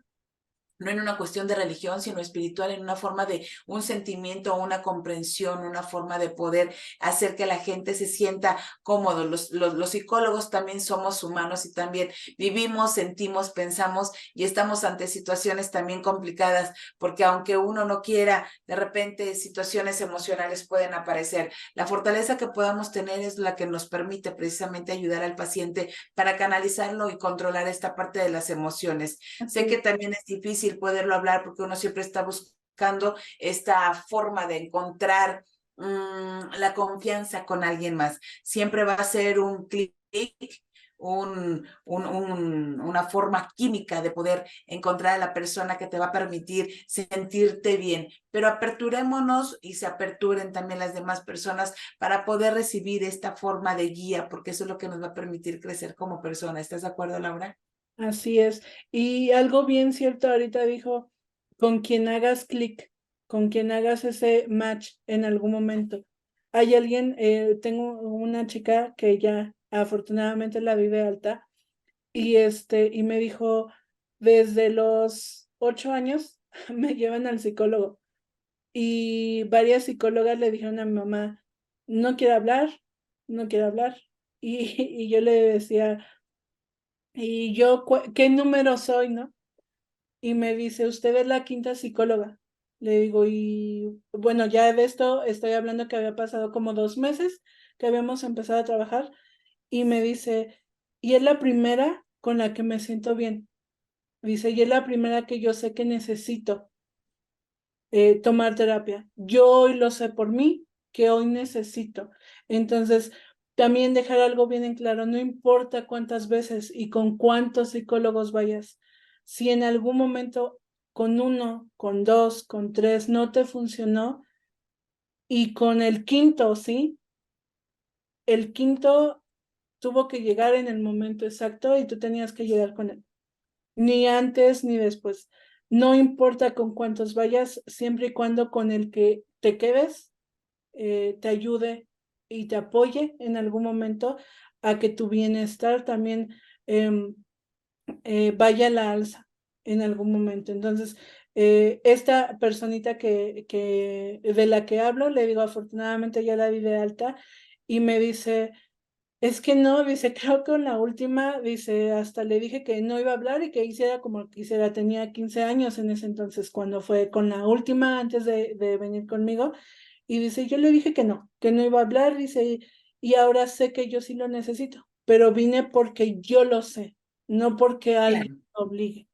A: no en una cuestión de religión, sino espiritual, en una forma de un sentimiento, una comprensión, una forma de poder hacer que la gente se sienta cómodo. Los psicólogos también somos humanos y también vivimos, sentimos, pensamos y estamos ante situaciones también complicadas, porque aunque uno no quiera, de repente situaciones emocionales pueden aparecer. La fortaleza que podamos tener es la que nos permite precisamente ayudar al paciente para canalizarlo y controlar esta parte de las emociones. Sé que también es difícil poderlo hablar porque uno siempre está buscando esta forma de encontrar la confianza con alguien más. Siempre va a ser un clic, una forma química de poder encontrar a la persona que te va a permitir sentirte bien, pero aperturémonos y se aperturen también las demás personas para poder recibir esta forma de guía, porque eso es lo que nos va a permitir crecer como persona. ¿Estás de acuerdo, Laura?
B: Así es. Y algo bien cierto ahorita dijo, con quien hagas clic, con quien hagas ese match en algún momento. Hay alguien, tengo una chica que ya afortunadamente la vive alta y me dijo, desde los 8 años me llevan al psicólogo y varias psicólogas le dijeron a mi mamá, no quiero hablar, no quiero hablar. Y yo le decía, ¿y yo qué número soy, no? Y me dice, usted es la quinta psicóloga. Le digo, y bueno, ya de esto estoy hablando que había pasado como 2 meses que habíamos empezado a trabajar y me dice, y es la primera con la que me siento bien. Dice, y es la primera que yo sé que necesito tomar terapia. Yo hoy lo sé por mí, que hoy necesito. Entonces, también dejar algo bien en claro, no importa cuántas veces y con cuántos psicólogos vayas, si en algún momento con uno, con dos, con tres no te funcionó y con el quinto, ¿sí? El quinto tuvo que llegar en el momento exacto y tú tenías que llegar con él. Ni antes ni después. No importa con cuántos vayas, siempre y cuando con el que te quedes te ayude y te apoye en algún momento a que tu bienestar también eh, vaya a la alza en algún momento. Entonces, esta personita de la que hablo, le digo, afortunadamente ya la di de alta y me dice, es que no, dice, creo que en la última, dice, hasta le dije que no iba a hablar y que hiciera como quisiera, tenía 15 años en ese entonces, cuando fue con la última antes de venir conmigo, y dice, yo le dije que no iba a hablar, dice, y ahora sé que yo sí lo necesito, pero vine porque yo lo sé, no porque alguien
A: Claro.
B: me obligue.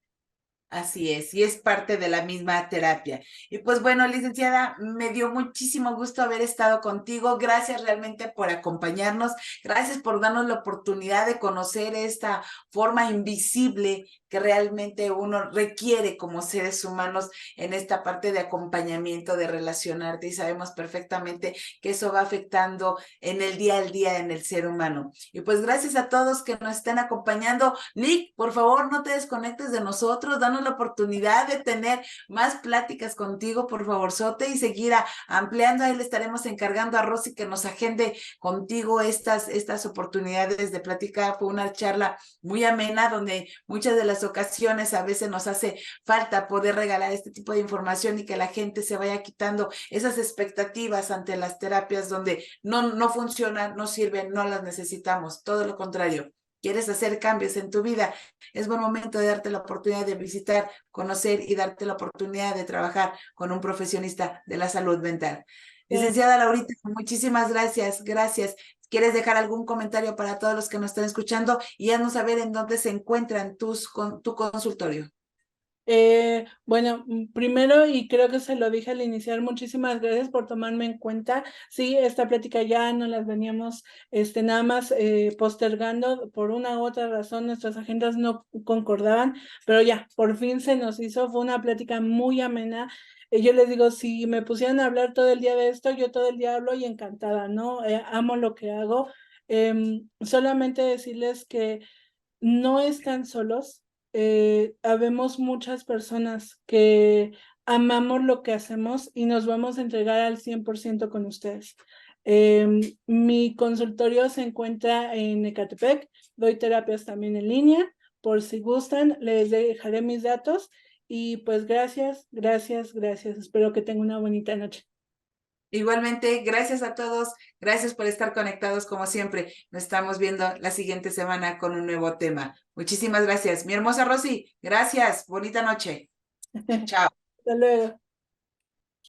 A: Así es, y es parte de la misma terapia. Y pues bueno, licenciada, me dio muchísimo gusto haber estado contigo. Gracias realmente por acompañarnos. Gracias por darnos la oportunidad de conocer esta forma invisible que realmente uno requiere como seres humanos en esta parte de acompañamiento, de relacionarte. Y sabemos perfectamente que eso va afectando en el día al día en el ser humano. Y pues gracias a todos que nos estén acompañando. Lick, por favor, no te desconectes de nosotros. Danos la oportunidad de tener más pláticas contigo, por favor, Sote, y seguir ampliando. Ahí le estaremos encargando a Rosy que nos agende contigo estas oportunidades de plática. Fue una charla muy amena donde muchas de las ocasiones a veces nos hace falta poder regalar este tipo de información y que la gente se vaya quitando esas expectativas ante las terapias donde no funcionan, no sirven, no las necesitamos. Todo lo contrario. ¿Quieres hacer cambios en tu vida? Es buen momento de darte la oportunidad de visitar, conocer y darte la oportunidad de trabajar con un profesionista de la salud mental. Licenciada Laurita, muchísimas gracias, gracias. ¿Quieres dejar algún comentario para todos los que nos están escuchando? Y haznos saber en dónde se encuentran tu consultorio.
B: Bueno, primero, y creo que se lo dije al iniciar, muchísimas gracias por tomarme en cuenta. Sí, esta plática ya no las veníamos nada más postergando por una u otra razón, nuestras agendas no concordaban, pero ya, por fin se nos hizo, fue una plática muy amena. Yo les digo, si me pusieran a hablar todo el día de esto, yo todo el día hablo y encantada, ¿no? Amo lo que hago. Solamente decirles que no están solos. Habemos muchas personas que amamos lo que hacemos y nos vamos a entregar al 100% con ustedes. Mi consultorio se encuentra en Ecatepec, doy terapias también en línea, por si gustan, les dejaré mis datos y pues gracias, gracias, gracias. Espero que tengan una bonita noche.
A: Igualmente, gracias a todos, gracias por estar conectados como siempre. Nos estamos viendo la siguiente semana con un nuevo tema. Muchísimas gracias. Mi hermosa Rosy, gracias. Bonita noche. Chao.
B: Hasta luego.